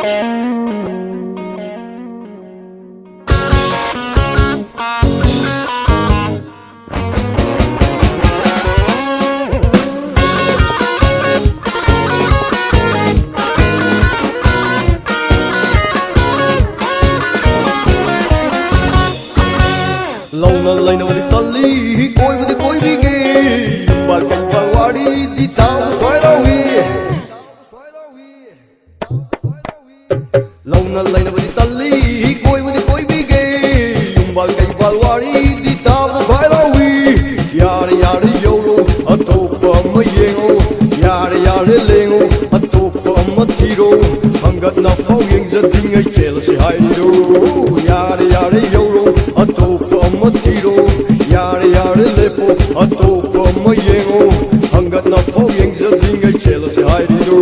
Lâu na lay na đi tali coi đi nghe bà cảnh bà qua đi tao xoay đâu nghe lâu na lay na đi tali coi đi nghe bà cảnh bà qua đi tao xoay đâu nghe yare yo a to pa ma yengo yare lengo a to pa ma tiro hangat na phau yeng za ding ai chel si hai do yare yo a to pa ma tiro yare lepo a to pa ma yengo hangat na phau yeng za ding ai chel si hai do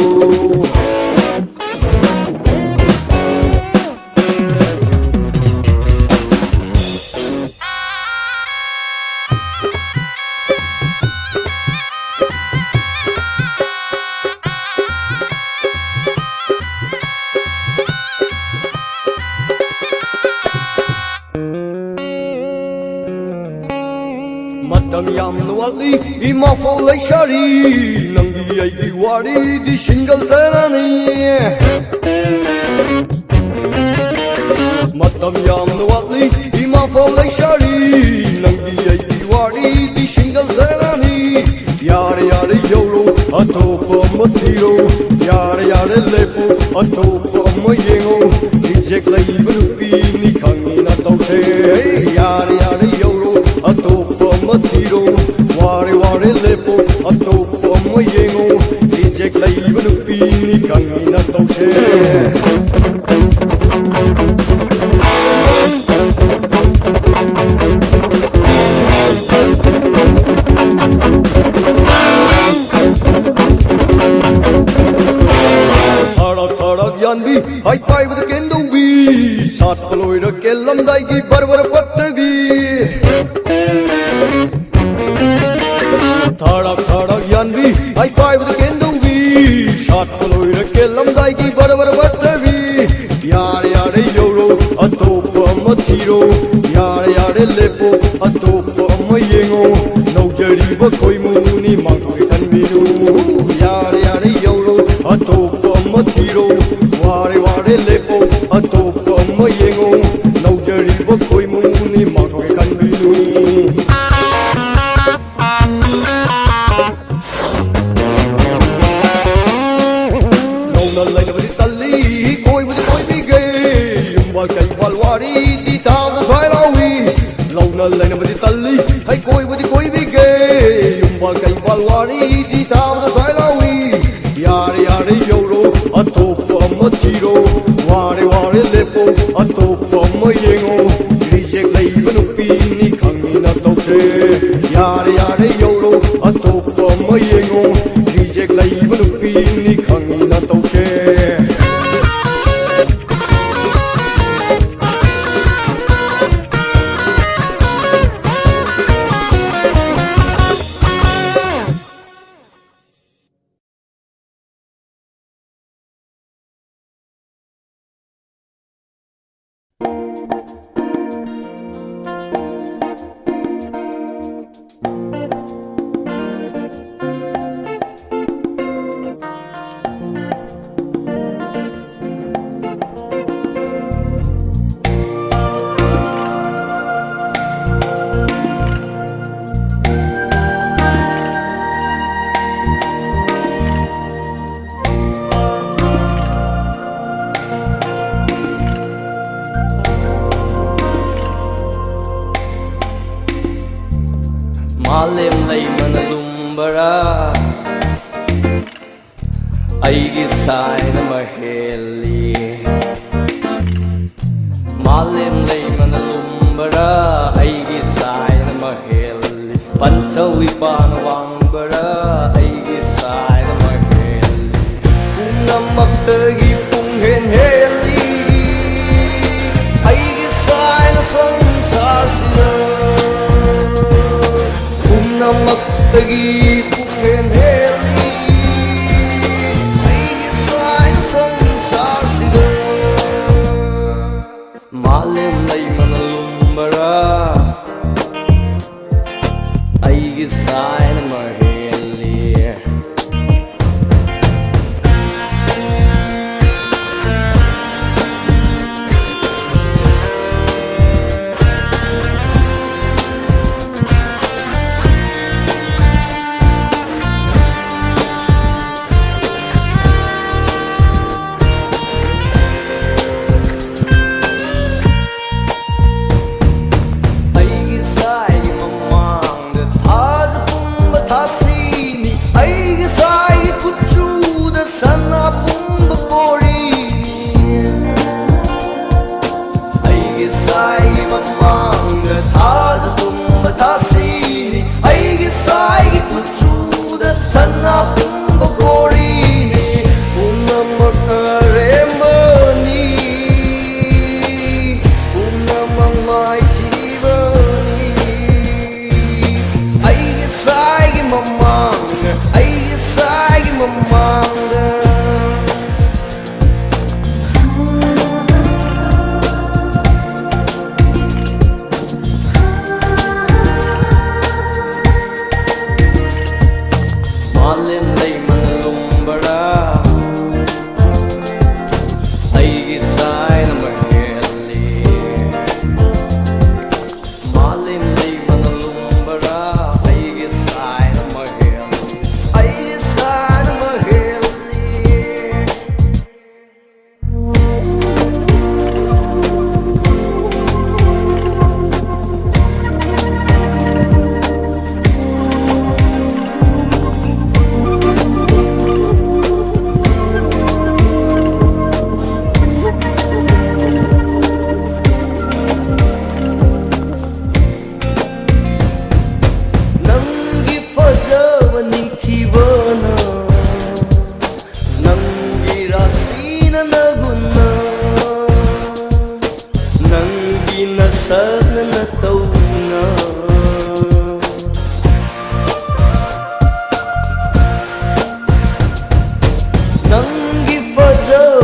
Matam yam nuali ima folai shari nangi ai diwari di single serani Matam yam nuali ima folai shari nangi ai diwari di single serani yare yolo atopa matiro yare lepo atopa mayengo ijek lai banupi ni khangi na tause yare yolo atopa matiro ware lepo atopa mayengo ijek lai banupi ni khangi na tause Yanbi, I pie with the kendo be, Sat Paloid, a Kellam Daiki, Barber Patavi. Tarak Yanbi, I pie with the kendo be, Sat Paloid, a Kellam Daiki, Barber Patavi. Yare Yoro, a topa matiro, yare lepo, a topa mayengo, no jeriba koimuni, Mango and Minu, yare Yoro, a topa matiro. Ware lepo atopa mayengo nau jariba koi muni mako ke kan binu nau na lai na bari tali koi bi ge yumbal kai walwari di tau na sai rawi nau na lai na bari tali hai koi bi ge yumbal kai walwari di tau na sai rawi yare yoro atopa matiro ware lepo atopa mayengo rijek lai banupi ni khangi na tause yare yoro atopa mayengo rijek lai banupi ni khangi na tause Malem lay manalumbara aigi sai na maheli Malem lay manalumbara aigi sai na maheli Panchawi panwangbara aigi sai na maheli Punamakagi punghen heli aigi sai na sansar sila Namakagi punghen heli aigi sai na sansar sila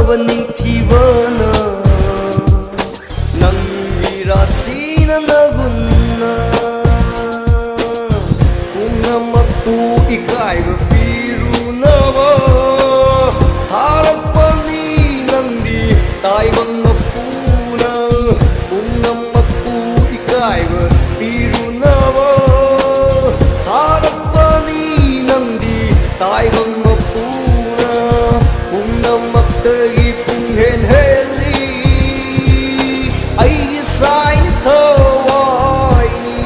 ꯐꯖꯕ ꯅꯤꯡꯊꯤꯕꯅ ꯅꯪꯒꯤ ꯔꯥꯁꯤꯅ ꯅꯒꯨꯟꯅ ꯄꯨꯝꯅꯃꯛꯄꯨ ꯏꯀꯥꯏꯕ ꯄꯤꯔꯨꯅꯕ ꯊꯥꯔꯛꯄꯅꯤ ꯅꯪꯗꯤ ꯇꯥꯏꯕꯪ ꯃꯄꯨꯅ ꯄꯨꯝꯅꯃꯛꯄꯨ ꯏꯀꯥꯏꯕ ꯄꯤꯔꯨꯅꯕ ꯊꯥꯔꯛꯄꯅꯤ ꯅꯪꯗꯤ ꯇꯥꯏꯕꯪ mapuna pumnamaktai punghen heli ai sai thawai ni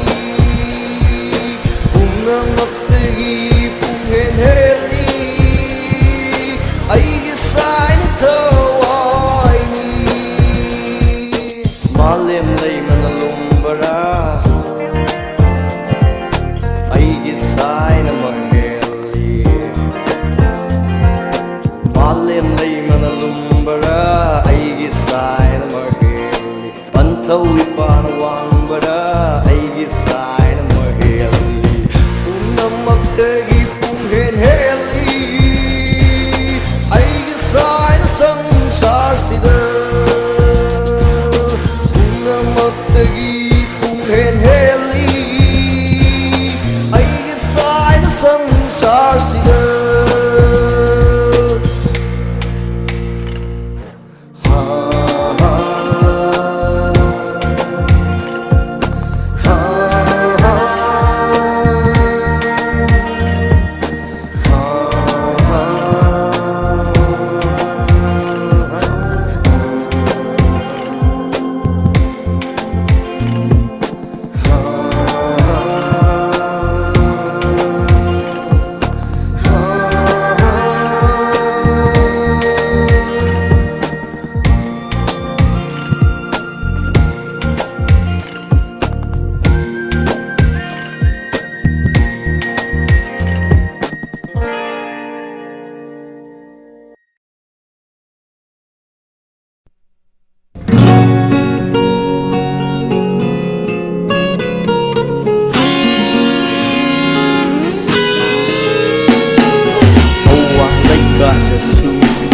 pumnamaktai punghen heli ai sai thawai ni malem lei manalumbara ai sai na Malem lay manalumbara aigi sai na maheli Panthawi panawambara aigi sai na maheli Pumnamaktagi punghen heli aigi sai na sangsar sida Pumnamaktagi punghen heli aigi sai na sangsar sida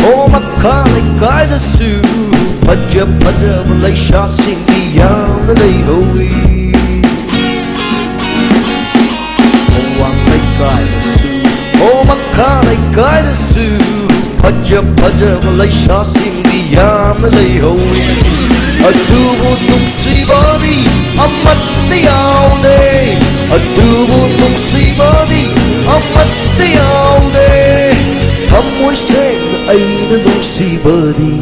Oh makale kai da su Paja Malaysia sing beyond the lay holy Oh ang lay kai da su Oh makale kai da su Paja Malaysia sing beyond the lay holy Adubo tung si body amat tiyaw de Adubo tung si body amat tiyaw de Thắm môi sen ấy đã nung si bờ đi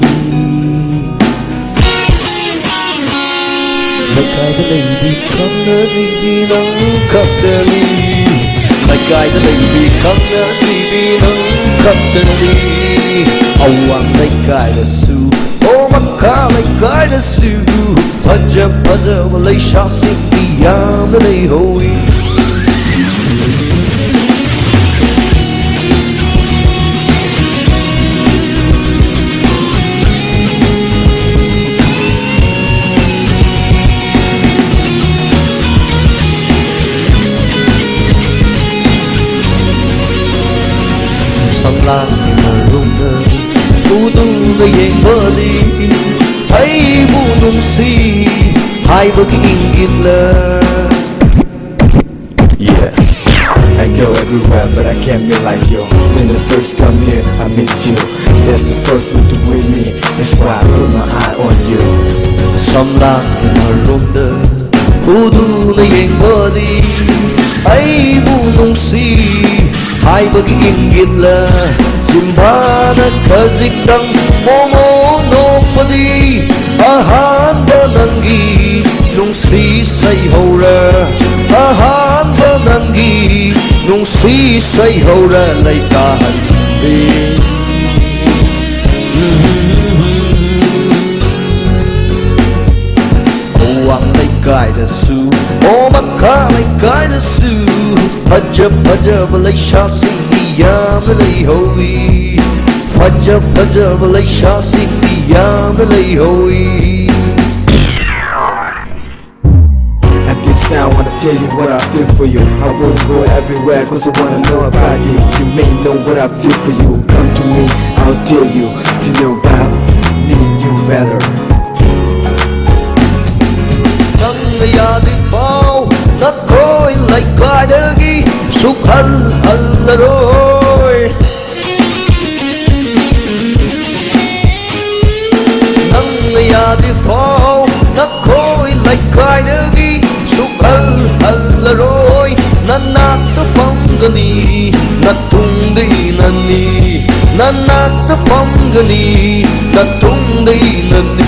Lại cài đã lấy đi khắp nơi đi nắng khắp đời đi Lại cài đã lấy đi khắp nơi đi nắng khắp đời đi Âu ang lại cài đã su Ô mắt khá lại cài đã su Paja Malaysia sinh đi yam đã lấy hồi Lang ni marunda tu na yeng body ay bunong si hai bagi ingin la Yeah, I go everywhere but I can't be like you. When I first come here I meet you. That's the first one to win me. That's why I put my eye on you. Some lang ni marunda tu na yeng body ay bunong si hai bagi inggit la simbahan kazikdang momonopadi ahan bananggi nung sisay hora ahan bananggi nung sisay hora lay kahanti Oang lay kai da su O makha lay kai da su Paja Malaysia sing beyond the lay holy Paja Malaysia sing beyond the lay holy At this time I wanna tell you what I feel for you. I won't go everywhere cause I wanna know about you. You may know what I feel for you. Come to me, I'll tell you to know about ꯁꯨꯛꯍꯜꯍꯜꯂꯔꯣꯏ ꯅꯅꯥꯛꯇ ꯐꯝꯒꯅꯤ ꯅꯇꯨꯡꯗ ꯏꯅꯅꯤ ꯅꯅꯥꯛꯇ ꯐꯝꯒꯅꯤ ꯅꯇꯨꯡꯗ ꯏꯅꯅꯤ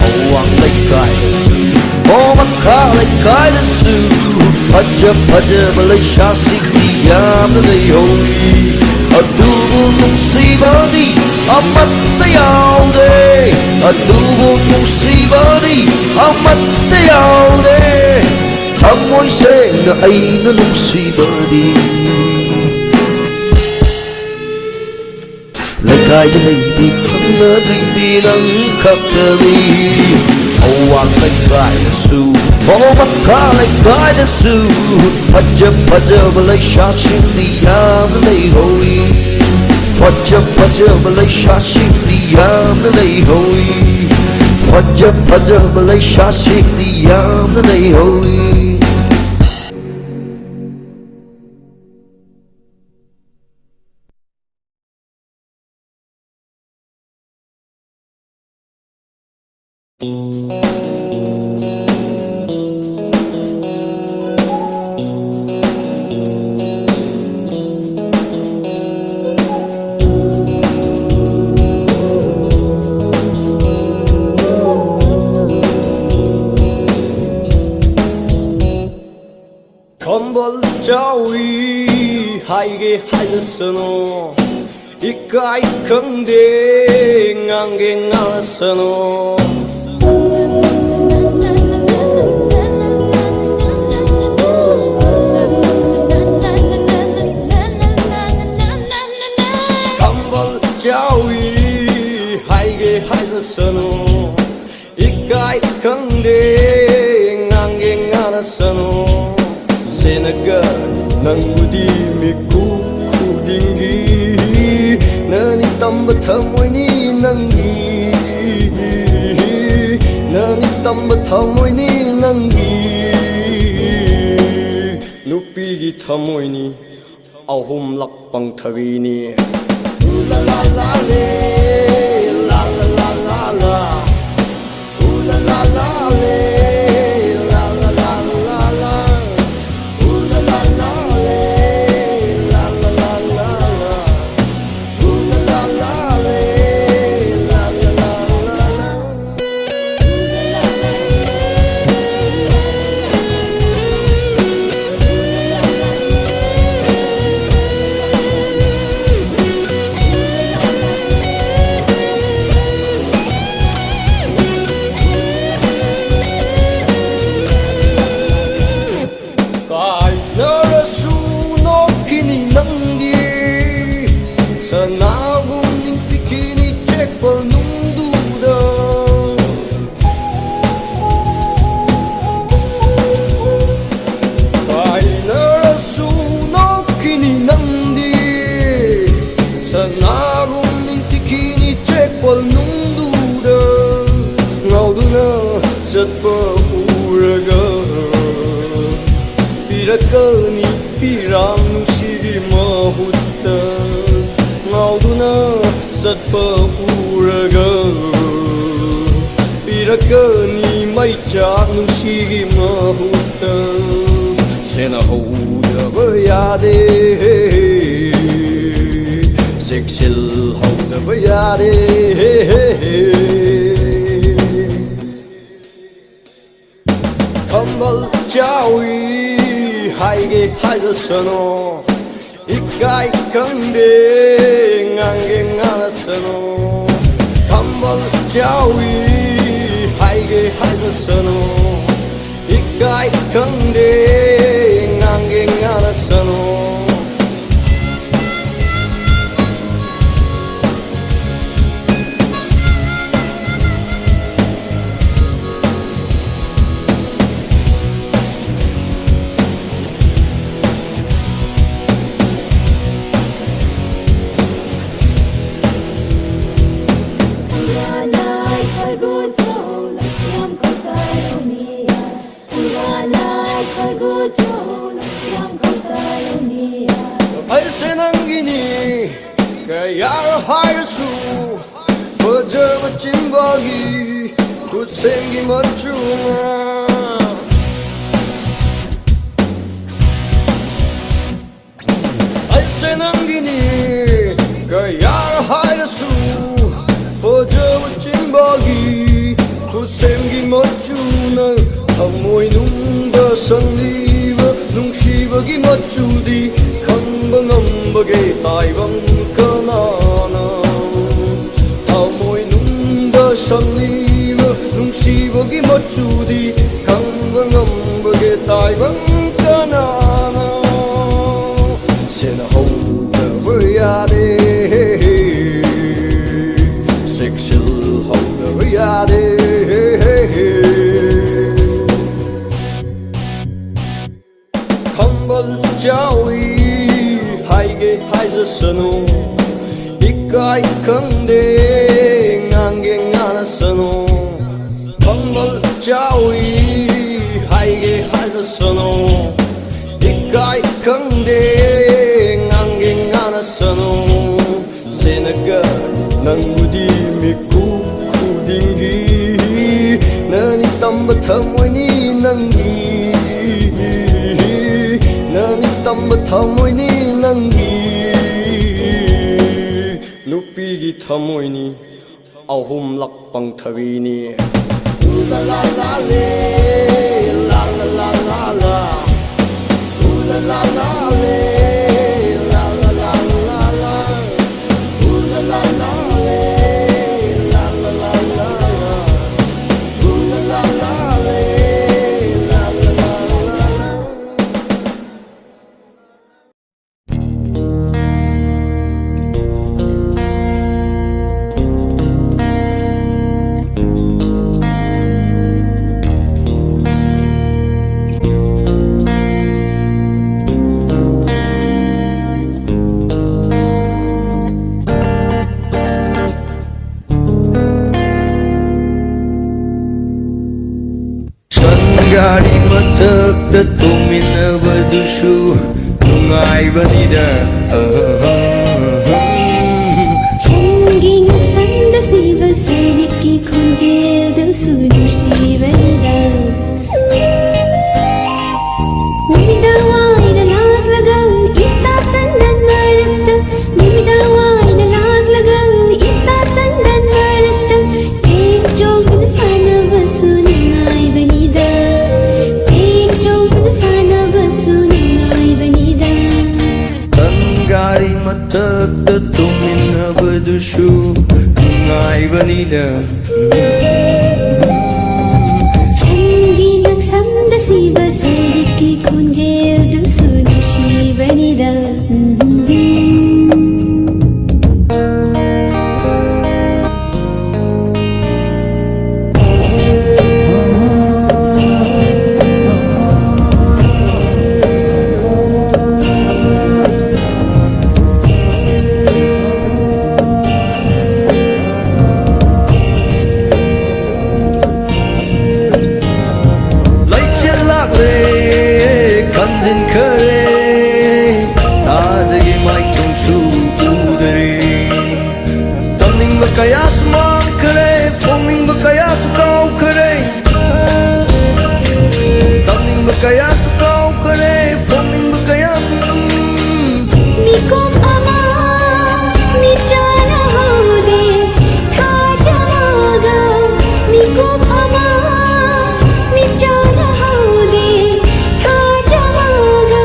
ꯑꯋꯥꯡ ꯂꯩꯀꯥꯏꯗꯁꯨ ꯃꯈꯥ ꯂꯩꯀꯥꯏꯗꯁꯨ ꯐꯖ ꯐꯖꯕ ꯂꯩꯁꯥꯁꯤꯡꯗꯤ ꯌꯥꯝꯅ ꯂꯩꯍꯧꯏ ꯑꯗꯨꯕꯨ ꯅꯨꯡꯁꯤꯕꯗꯤ ꯑꯃꯠꯇ ꯌꯥꯎꯗꯦ ꯑꯗꯨꯕꯨ ꯅꯨꯡꯁꯤꯕꯗꯤ ꯑꯃꯠꯇ ꯌꯥꯎꯗꯦ ꯊꯃꯣꯏ ꯁꯦꯡꯅ ꯑꯩꯅ ꯅꯨꯡꯁꯤꯕꯗꯤ ꯂꯩꯀꯥꯏꯗ ꯂꯩꯕꯤ ꯈꯪꯅꯗ꯭ꯔꯤꯕꯤ ꯅꯪ ꯈꯛꯇꯅꯤ ꯑꯋꯥꯡ ꯂꯩꯀꯥꯏꯗꯁꯨ ꯃꯈꯥ ꯂꯩꯀꯥꯏꯗꯁꯨ ꯐꯖ ꯐꯖꯕ ꯂꯩꯁꯥꯁꯤꯡꯗꯤ ꯌꯥꯝꯅ ꯂꯩꯍꯧꯏ ꯐꯖ ꯐꯖꯕ ꯂꯩꯁꯥꯁꯤꯡꯗꯤ ꯌꯥꯝꯅ ꯂꯩꯍꯧꯏ ꯐꯖ ꯐꯖꯕ ꯂꯩꯁꯥꯁꯤꯡꯗꯤ ꯌꯥꯝꯅ ꯂꯩꯍꯧꯏ ꯈꯝꯕꯜ ꯆꯥꯎꯏ ꯍꯥꯏꯒꯦ ꯍꯥꯏꯖꯁꯅꯨ 이까이 큰데 낭게 나서노 한벌 자위 하이게 하이서노 이까이 큰데 낭게 나서노 세나가 낭부디 미쿠 딩기 너니 땀부터 모이니 낭기 너니 땀부터 모이니 낭기 누비기 타 모이니 아홉 락방 타기니 울라라라레 라라라라라 울라라라레 Pirakani pirang siri mahuta ngauduna satpa uraga Pirakani mai chak nung siri mahuta sena houda bayade seksil houda bayade 한벌 자위 하이게 하이서노 이까이 큰데 낭게 나서노 한벌 자위 하이게 하이서노 이까이 큰데 낭게 나서노 ꯑꯩꯁꯦ ꯅꯪꯒꯤꯅꯤ ꯀꯌꯥꯔ ꯍꯥꯏꯔꯁꯨ ꯐꯖꯕ ꯆꯤꯡꯕꯒꯤ ꯈꯨꯠꯁꯦꯝꯒꯤ ꯃꯆꯨꯅ ꯑꯩꯁꯦ ꯅꯪꯒꯤꯅꯤ ꯀꯌꯥꯔ ꯍꯥꯏꯔꯁꯨ ꯐꯖꯕ ꯆꯤꯡꯕꯒꯤ ꯈꯨꯠꯁꯦꯝꯒꯤ ꯃꯆꯨꯅ ꯊꯃꯣꯏꯅꯨꯡꯗ ꯁꯪꯂꯤꯕ ꯅꯨꯡꯁꯤꯕꯒꯤ ꯃꯆꯨꯗꯤ ꯈꯪꯕ ꯉꯝꯕꯒꯦ ꯇꯥꯏꯕꯪ ꯀꯅꯥꯅ ꯊꯃꯣꯏꯅꯨꯡꯗ ꯁꯪꯂꯤꯕ ꯅꯨꯡꯁꯤꯕꯒꯤ ꯃꯆꯨꯗꯤ ꯈꯪꯕ ꯉꯝꯕꯒꯦ ꯇꯥꯏꯕꯪ ꯀꯅꯥꯅ ꯁꯦꯟꯅꯍꯧꯗꯕ ꯌꯥꯗꯦ ꯆꯦꯛꯁꯤꯜꯍꯧꯗꯕ ꯌꯥꯗꯦ ꯈꯝꯕꯜ ꯆꯥꯎꯏ 하이게 하이졌어노 이까이 큰데 낭게 않았어노 펑벌 짜오이 하이게 하이졌어노 이까이 큰데 낭게 않았어노 세나가 낭부디 미쿠 쿠딩기 너니 땀부터 뭐니 낭기 너니 땀부터 뭐니 낭기 누삐기 타모이니 아홉락 방타위니 울랄랄랄레 랄랄랄랄라 울랄랄랄레 랄랄랄랄라 울랄랄랄레 랄랄랄랄라 울랄랄랄레 랄랄랄랄라 Gari matakta tuminabadushu nungaybanida Shanging sanda siva seniki konjel da sudu shivanida Mimida waina laglaga itta tandan maratta Mimida waina laglaga itta tandan maratta Ek jog na sana vasuni aibanida Gari matakta tuminabadushu nungaybanida Shanging sanda siva seniki konjel da sudu shivanida Kaya sumang kare, forming ba kaya sukaw kare? Taming ba kaya sukaw kare, forming ba kaya Mikom ama michana hode tha jamaga Mikom ama michana hode tha jamaga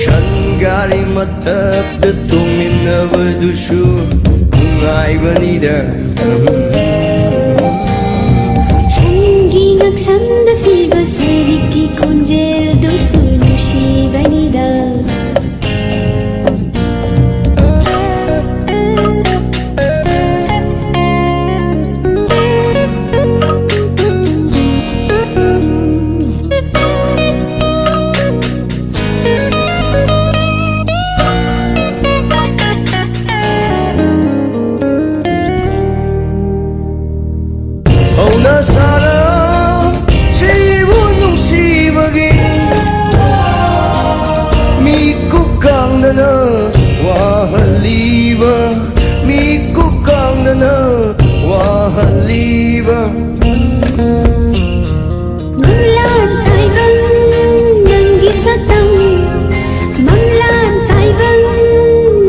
Shangari matakta tuminabadushu nungaybanida Shanging sanda siva seniki konjel da sudu shivanida Sana sibu ꯀꯥꯡꯗꯅ ꯋꯥꯍꯜꯂꯤꯕ ꯃꯤꯀꯨꯞ ꯀꯥꯡꯗꯅ ꯋꯥꯍꯜꯂꯤꯕ Manglan taibang nanggi satang Manglan taibang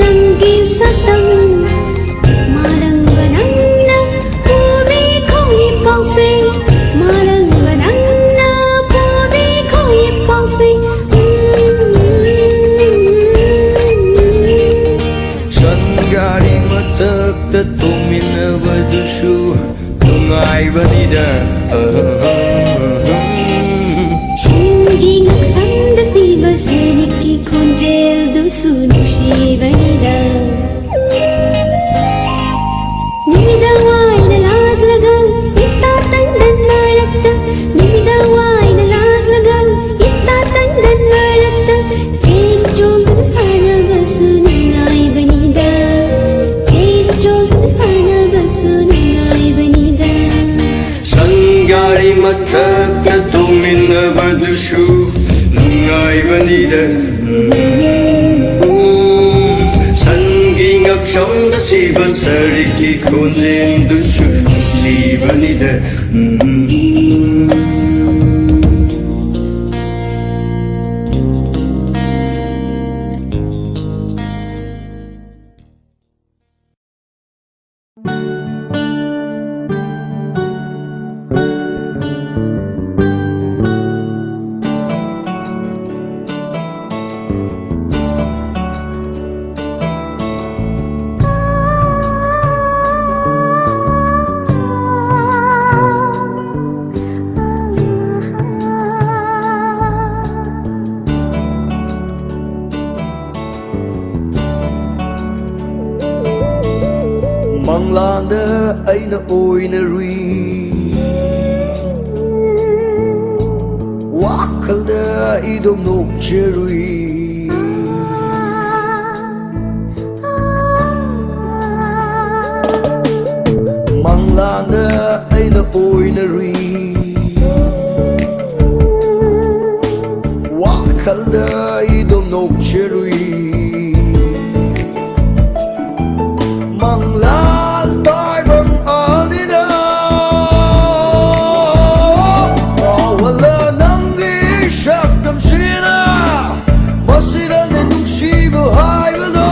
nanggi satang Marang banang na pumi kong ipang sing Marang banang na pumi kong ipang sing Sangari matakta tuminabadushu nungaybanida Shingi ngaksan da siba seniki konjel dusu nushibanida Nimidaway na laglagang itatandan marakta Nimidaway na laglagang itatandan marakta Chenchol da sana basu nangay banida Chenchol da sana basu nangay banida Sangari matakta tuminabadushu nungaybanida Sangi ngaksamda siba sariki konjendushu nushibanida Manglanda aina oinarui Wakalda idom nokcherui Manglanda aina oinarui Wakalda idom nokcherui Manglal taibang adida Wala nanggi shakdam sina Masira na nungsiba haibalo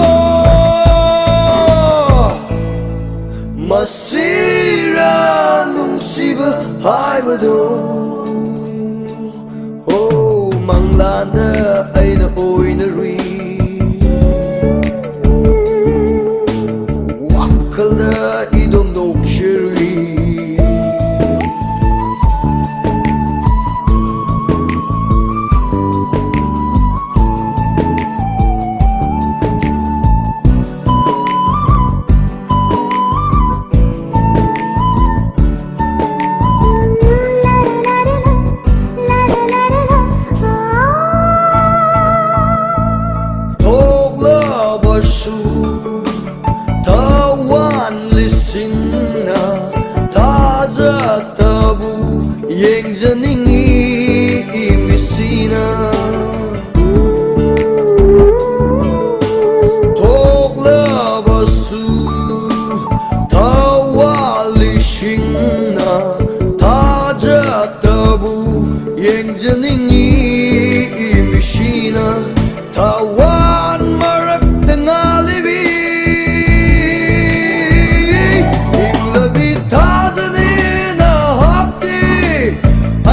Masira nungsiba haibalo Oh, manglana ay na oinarui Wakalda idom nokcherui Toglabasu tawan lisinna Tajatabu yengjaningi imisina Toglabasu tawalishinna Tajatabu yengjaningi imisina Tawan marak tenalibi Inglabi tazani na hapti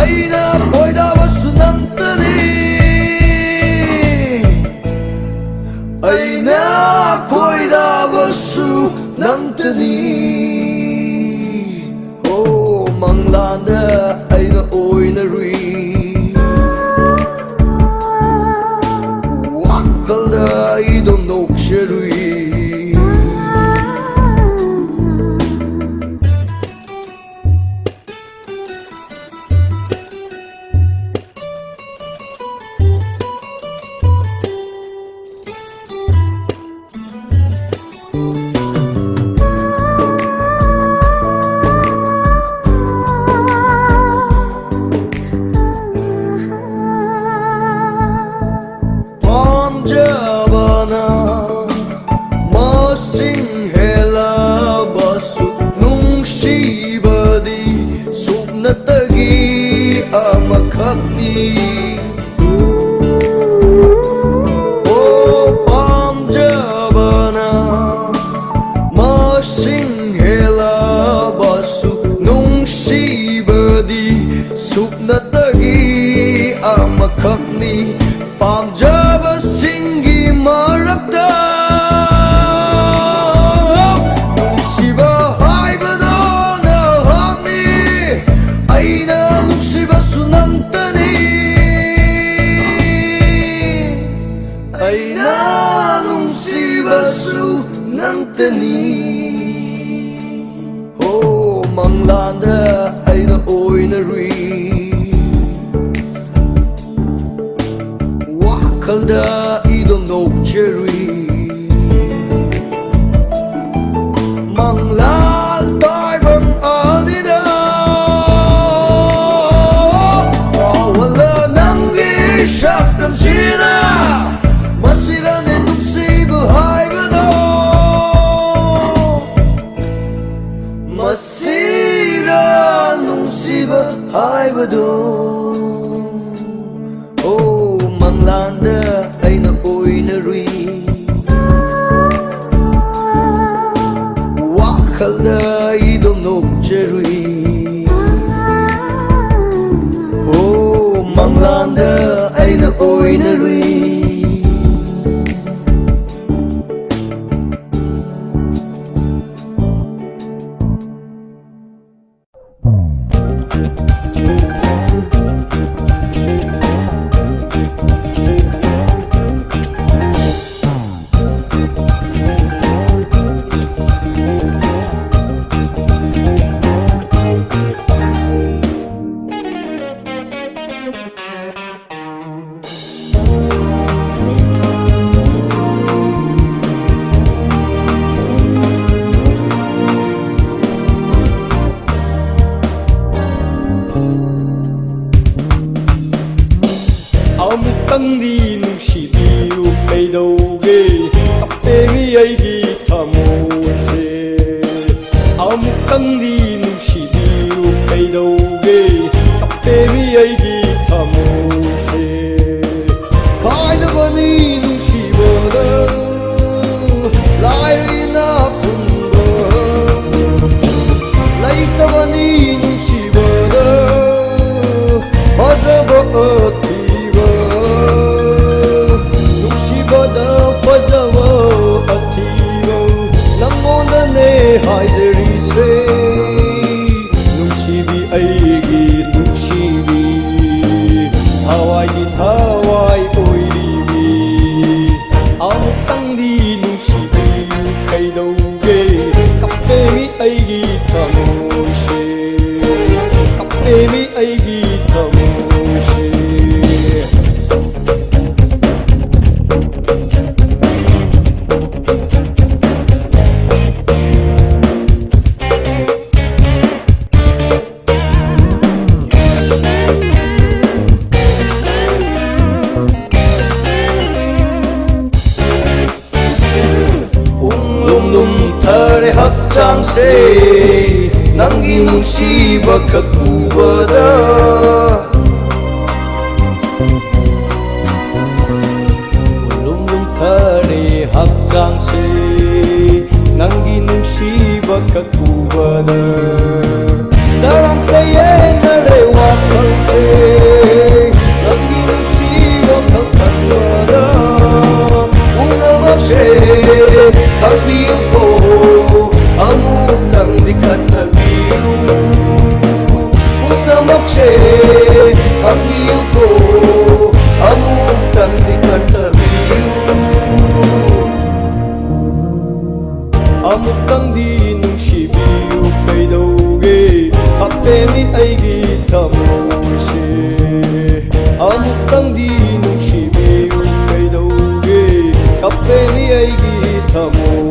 Aina koida basu namtani Aina koida basu namtani Oh manglanda aina oinarui Wakalda idom nokcherui ꯑꯃꯈꯛꯅꯤ ꯑꯣ ꯄꯥꯝꯖꯕꯅ ꯃꯁꯤꯡ ꯍꯦꯜꯂꯕꯁꯨ ꯅꯨꯡꯁꯤꯕꯗꯤ ꯁꯨꯞꯅꯇꯒꯤ ꯑꯃꯈꯛꯅꯤ ꯄꯥꯝꯖꯕꯁꯤꯡꯒꯤ ꯃꯔꯛꯇ ꯅꯨꯡꯁꯤꯕ ꯍꯥꯏꯕꯗꯣ ꯅꯍꯥꯛꯅꯤ ꯑꯩꯅ ꯅꯨꯡꯁꯤꯕꯁꯨ ꯅꯪꯇꯅꯤ ꯑꯩꯅ ꯅꯨꯡꯁꯤꯕꯁꯨ ꯅꯪꯇꯅꯤ ꯑꯣ ꯃꯪꯂꯥꯟꯗ ꯑꯩꯅ ꯑꯣꯏꯅꯔꯨꯏ ꯋꯥꯈꯜꯗ 이동 녹제루이 망랄 달방 어디다 어월러 남기 샥담시나 마시라네 뚝시부 하이브도 마시라 눅시부 하이브도 ꯃꯪꯂꯥꯟꯗ ꯑꯩꯅ ꯑꯣꯏꯅꯔꯨꯏ ꯋꯥꯈꯜꯗ 이동 녹제루이 ꯑꯣ ꯃꯪꯂꯥꯟꯗ ꯑꯩꯅ ꯑꯣꯏꯅꯔꯨꯏ ꯑꯃꯨꯛꯇꯪꯗꯤ ꯅꯨꯡꯁꯤꯕꯤꯌꯨ ꯀꯩꯗꯧꯒꯦ ꯀꯞꯄꯦꯃꯤ ꯑꯩꯒꯤ ꯊꯃꯣꯏꯁꯦ ꯑꯃꯨꯛꯇꯪꯗꯤ ꯅꯨꯡꯁꯤꯕꯤꯌꯨ ꯀꯩꯗꯧꯒꯦ ꯀꯞꯄꯦꯃꯤ ꯑꯩꯒꯤ ꯊꯃꯣꯏꯁꯦ ꯀꯥꯏꯗꯕꯅꯤ ꯅꯨꯡꯁꯤꯕꯗ ꯂꯥꯏꯔꯤꯅ ꯈꯨꯟꯕ ꯂꯩꯇꯕꯅꯤ ꯅꯨꯡꯁꯤꯕꯗ ꯐꯖꯕ ꯐꯖꯕ ꯑꯊꯤꯕ ꯅꯪꯉꯣꯟꯗꯅꯦ ꯍꯥꯏꯖꯔꯤꯁꯦ ꯅꯨꯡꯁꯤꯕꯤ ꯑꯩꯒꯤ ꯅꯨꯡꯁꯤꯕꯤ ꯊꯋꯥꯏꯒꯤ ꯊꯋꯥꯏ ꯑꯣꯏꯔꯤꯕꯤ ꯑꯃꯨꯛꯇꯪꯗꯤ ꯅꯨꯡꯁꯤꯕꯤꯌꯨ ꯀꯩꯗꯧꯒꯦ ꯀꯞꯄꯦꯃꯤ ꯑꯩꯒꯤ ꯊꯃꯣꯏꯁꯦ ꯀꯞꯄꯦꯃꯤ ꯑꯩꯒꯤ ꯊꯃꯣꯏꯁꯦ lumlumthare hakchangse nangi nungsiba khak ubada lumlumthare hakchangse nangi nungsiba khak ubada sarang sayengare wakhalse nangi nungsiba khak ubada unawakse Kalbiyo ko amutang dikatabiyo Punamakse kalbiyo ko amutang dikatabiyo Amutang di nungsibiyo kaidoge Kapemi aigi tamoise Amutang di nungsibiyo kaidoge Kapemi aigi tamoise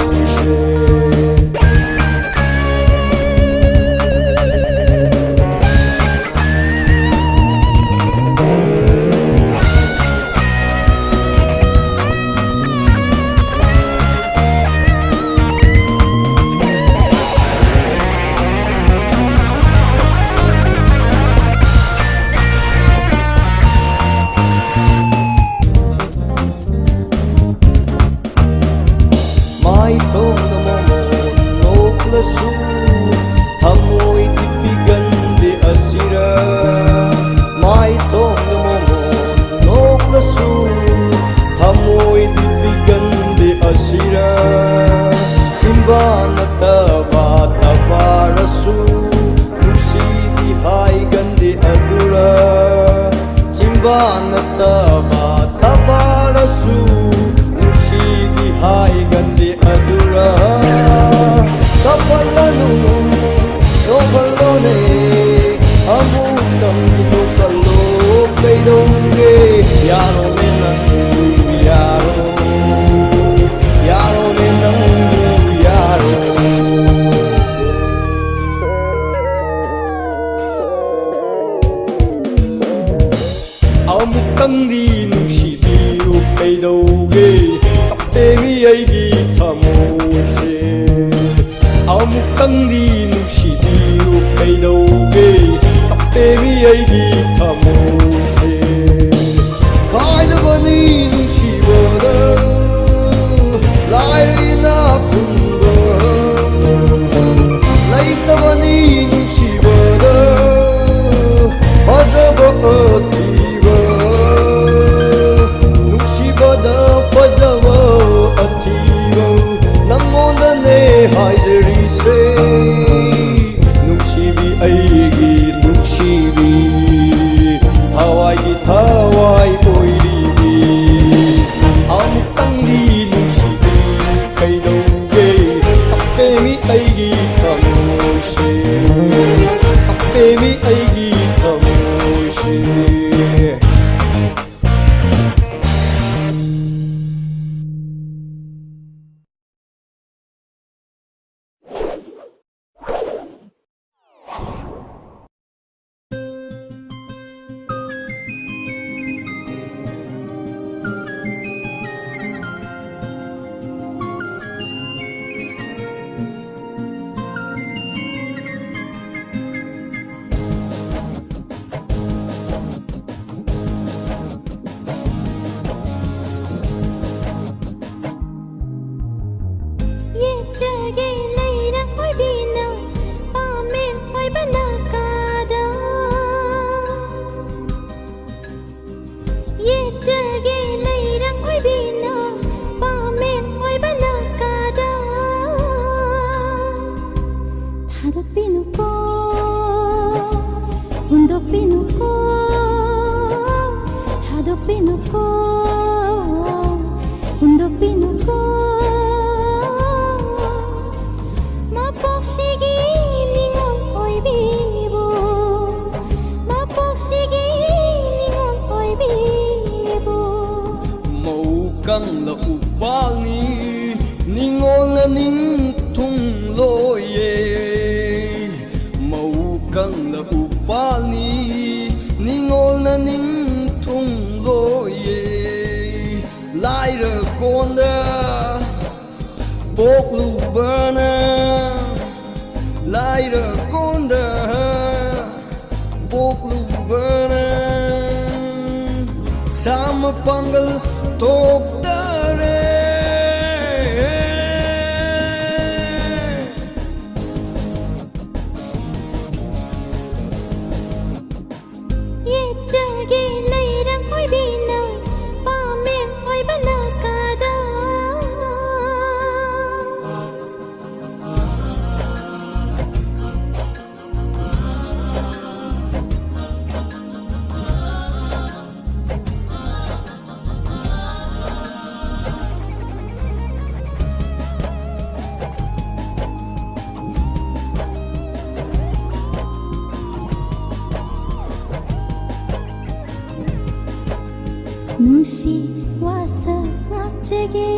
ꯅꯠꯇꯕ ꯇꯕꯥꯔꯁꯨ ꯅꯨꯡꯁꯤꯒꯤ ꯍꯥꯏꯒꯜꯂꯤ ꯑꯗꯨꯔ ꯀꯞꯍꯜꯂꯅꯨ ꯅꯣꯛꯍꯜꯂꯣꯅꯦ ꯑꯃꯨꯛꯇꯪ ꯅꯣꯛꯍꯜꯂꯣ ꯀꯩꯗꯧꯒꯦ ꯌꯥꯔꯣꯅꯦ ꯅꯪꯕꯨ ꯌꯥꯔꯣ 야로네 너무 야로 아무깡디 눅시비우 페이도게 갑대미 아이기 타모세 아무깡디 눅시비우 페이도게 갑대미 아이기 타모세 가이드버니 눅시버다 라이나 분거 라이터바니 누시버다 퍼져버 어티버 누시버다 퍼져버 어티버 남모나네 하이드리세 누시비 아이기 누시비 하와이 타와이 오이리비 아무땅리 Kapemi aigi tamoshi Kapemi aigi tamoshi Kang la upal ni ningol na ning tung loye mau kang la upal ni ningol na ning tung loye lai ra konda bok lu bana lai ra konda bok lu bana sama pangal top dare ye jage leirang hoi bina pa me hoi bana kada Nusi wasa ngajege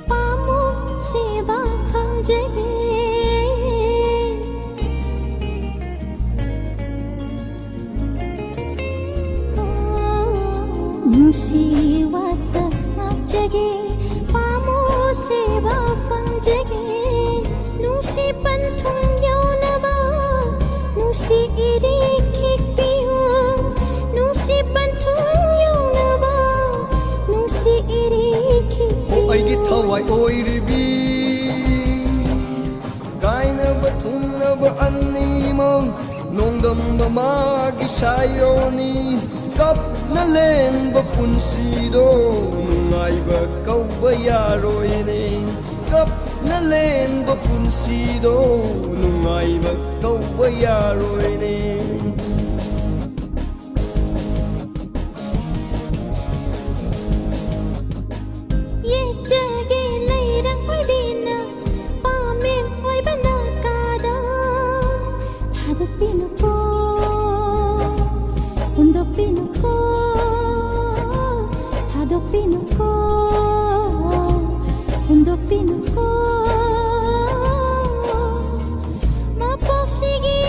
Pamu seba fangjege Nusi wasa ngajege Pamu seba fangjege Nusi panthung yaunaba Nusi iri kikpiyo Nusi panthung yaunaba Nusi iri kikpiyo O aigi thawai oiribi Kaina ba thungna ba anni mong Nongdam ba magi sayoni Kap na len ba punsido Nungai ba kau ba yaroi ni Kap na lenba punsido nungaiba tauba yaroine ye jage leirang oidina pamen oibana kada thadu pinuko undo pinuko thadu pinuko undo pinuko mapoksigi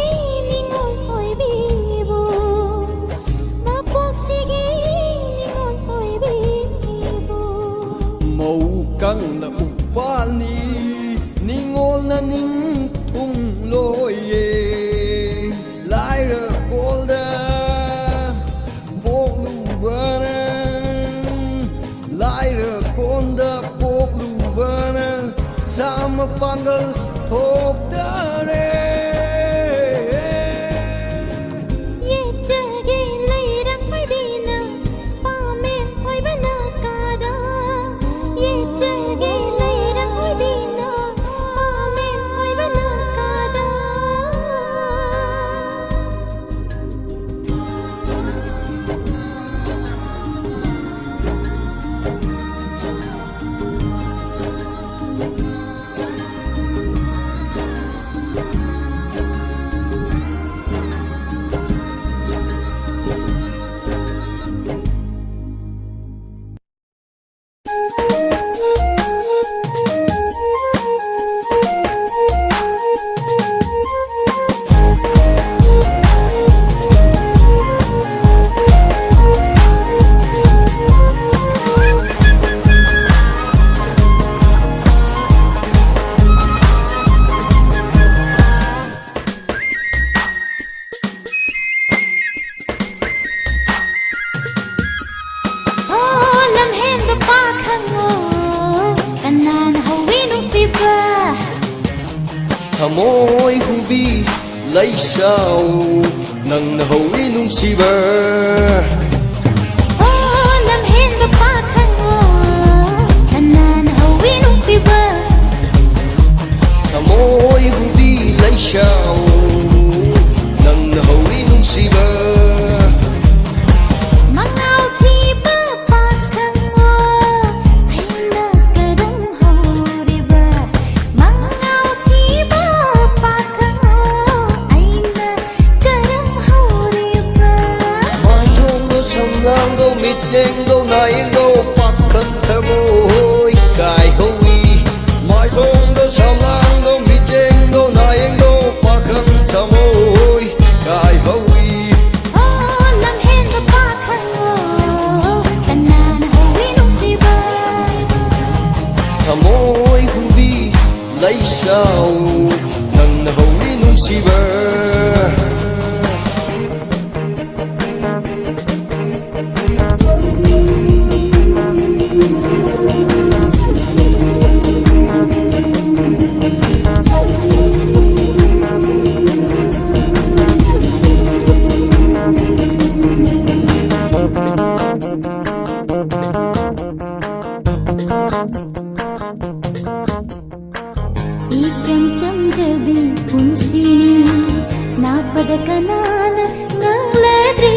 ningon oibibo mapoksigi ningon oibibo mau kang na upani ningol na ning thung loye lai ra kolda bok lu bana lai ra konda bok lu bana sama pangal thop dare ye jage leirang oibina pamen oibana kada ye jage leirang oibina pamen oibana kada Thamoi hubi lấy sao nang na hoi nung siba lam hen ba pa khango kanan hawi nung siba Thamoi hubi lấy sao nang na hoi nung siba mangau thi ba pa khango thaina kadam horiba mangau thi ba pa khango aina kadam horiba mai thong go sam lang go mit deng go nai go pak khan thamoi kai hoi mai thong go sam lang go mit deng go nai go pak khan thamoi kai hoi lam hen ba pa khango kanan hawi nung siba Thamoi hubi lấy sao nang na hoi nung siba icham cham jabi punsini na pada kanana nang ladri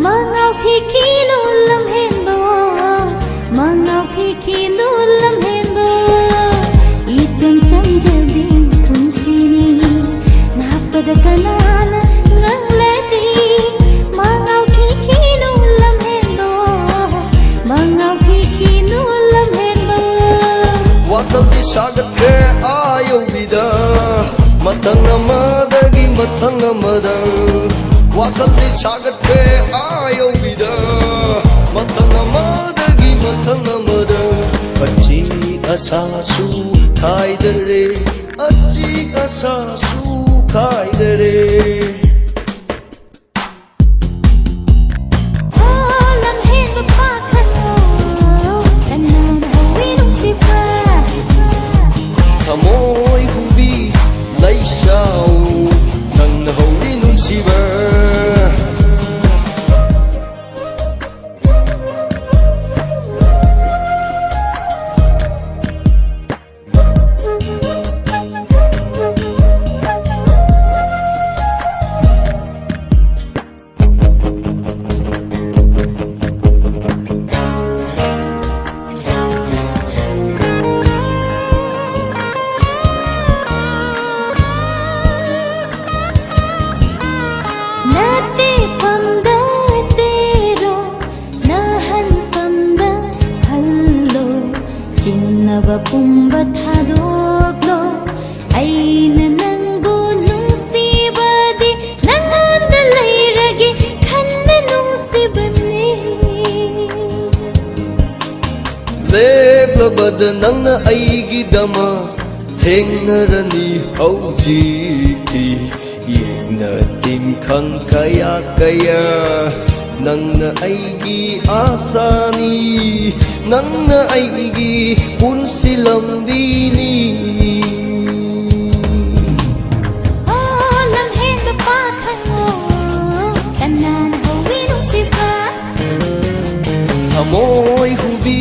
mangau thi kilo lam hen bo mangau thi kilo lam hen bo icham cham jabi punsini na pada kanana nang ladri mangau thi kilo lam hen bo mangau thi kilo lam hen bo wakal di sagat ke ayo bida matang amadagi matang amada wakal di sagat ke ayo bida matang amadagi matang amada achi asasu khai dare achi asasu khai dare lam hen ba pa khango kanan hawi nung siba Thamoi hubi lấy sao nang na hoi nung siba pumba thadoklo aina nangbu nungsibadi nanganda lairage khanna nungsibane leplabada nangna aigidama thengnarani haujikti yengna timkhang kaya kaya nangna aigi asani nangna aigi punsi lambini oh lam hen ba pa khango kanan hawi nungsiba amoy hubi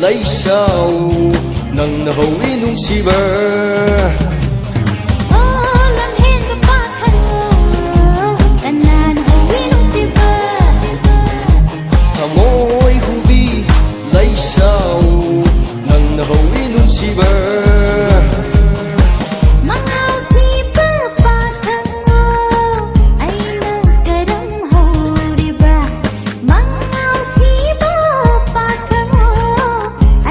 laisau nangna hawi nungsiba oh lam hen ba pa khango kanan hawi nungsiba amoy hubi laisau nangna hawi nungsiba mangaw tiba pa khango aina karam horiba mangaw tiba pa khango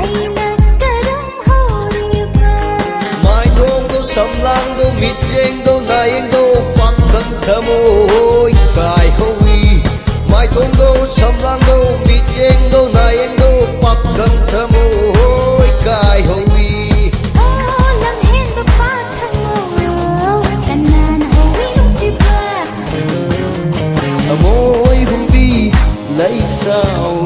aina karam horiba mai dong do sam lang do mit yeng do na yeng do pak kan thamoy kai hawi mai dong do sam lang do mit yeng do na yeng do pak kan thamoy kai hawi oh lam hen ba pa khango kanan hawi nungsiba amoy hubi laisau